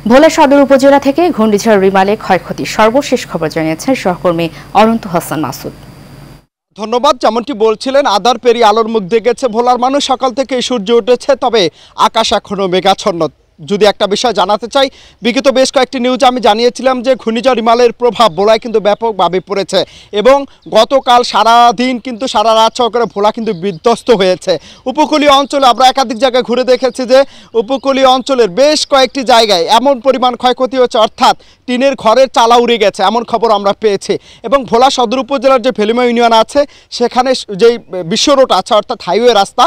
ভোলা সদর উপজেলা থেকে ঘূর্ণিঝড় রিমালে ক্ষয়ক্ষতির সর্বশেষ খবর জানিয়েছেন সহকর্মী অনন্ত হাসান মাসুদ। ধন্যবাদ। যেমনটি বলছিলেন, আদার পেরিয়ে আলোর মুখ দেখেছে ভোলার মানুষ। সকাল থেকে সূর্য উঠেছে, তবে আকাশ এখনো মেঘাচ্ছন্ন। যদি একটা বিষয় জানাতে চাই, বিগত বেশ কয়েকটি নিউজে আমি জানিয়েছিলাম যে ঘূর্ণিঝড় রিমালের প্রভাব ভোলায় কিন্তু ব্যাপকভাবে পড়েছে এবং গতকাল সারাদিন কিন্তু সারা রাত সহকারে ভোলা কিন্তু বিধ্বস্ত হয়েছে। উপকূলীয় অঞ্চলে আমরা একাধিক জায়গায় ঘুরে দেখেছি যে উপকূলীয় অঞ্চলের বেশ কয়েকটি জায়গায় এমন পরিমাণ ক্ষয়ক্ষতি হচ্ছে, অর্থাৎ টিনের ঘরের চালা উড়ে গেছে এমন খবর আমরা পেয়েছি। এবং ভোলা সদর উপজেলার যে ভেলিমা ইউনিয়ন আছে সেখানে যেই বিশ্ব রোড আছে, অর্থাৎ হাইওয়ে রাস্তা,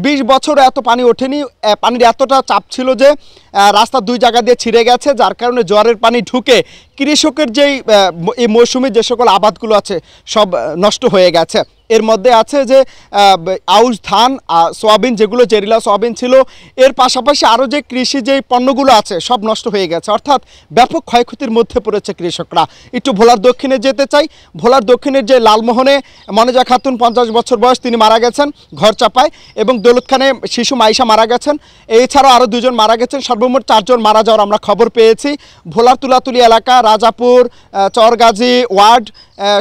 20 বছরে এত পানি ওঠেনি। পানির এতটা চাপ ছিল যে রাস্তা দুই জায়গা দিয়ে ছিঁড়ে গেছে, যার কারণে জোয়ারের পানি ঢুকে কৃষকের যেই এই মৌসুমি যে সকল আবাদগুলো আছে সব নষ্ট হয়ে গেছে। এর মধ্যে আছে যে আউশ ধান, সোয়াবিন, যেগুলো জেরিলা সোয়াবিন ছিল, এর পাশাপাশি আরও যে কৃষি যেই পণ্যগুলো আছে সব নষ্ট হয়ে গেছে, অর্থাৎ ব্যাপক ক্ষয়ক্ষতির মধ্যে পড়েছে কৃষকরা। একটু ভোলার দক্ষিণে যেতে চাই। ভোলার দক্ষিণের যে লালমোহনে মনেজা খাতুন 50 বছর বয়স, তিনি মারা গেছেন ঘর চাপায়, এবং দৌলতখানে শিশু মাইশা মারা গেছেন। এছাড়াও আরও 2 জন মারা গেছেন, সর্বমোট 4 জন মারা যাওয়ার আমরা খবর পেয়েছি। ভোলার তুলাতুলি এলাকা, রাজাপুর, চরগাজী ওয়ার্ড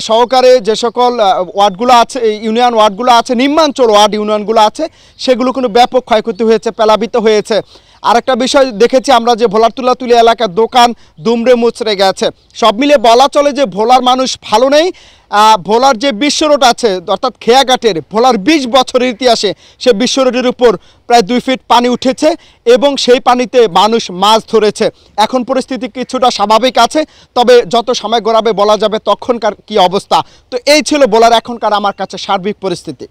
সহকারে যে সকল ওয়ার্ডগুলো আছে, ইউনিয়ন ওয়ার্ডগুলো আছে, নিম্নাঞ্চল ওয়ার্ড ইউনিয়নগুলো আছে, সেগুলো কিন্তু ব্যাপক ক্ষয়ক্ষতি হয়েছে, প্লাবিত হয়েছে। আরেকটা বিষয় দেখেছি আমরা যে ভোলার তুলাতুলি এলাকার দোকান দুমড়ে মুচড়ে গেছে। সব মিলে বলা চলে যে ভোলার মানুষ ভালো নেই। ভোলার যে বিশ্ব রোড আছে, অর্থাৎ খেয়াঘাটের ভোলার 20 বছরের ইতিহাসে সে বিশ্ব রোডের উপর প্রায় 2 ফিট পানি উঠেছে এবং সেই পানিতে মানুষ মাছ ধরেছে। এখন পরিস্থিতি কিছুটা স্বাভাবিক আছে, তবে যত সময় গড়াবে বলা যাবে তখনকার কি অবস্থা। তো এই ছিল ভোলার এখনকার আমার কাছে সার্বিক পরিস্থিতি।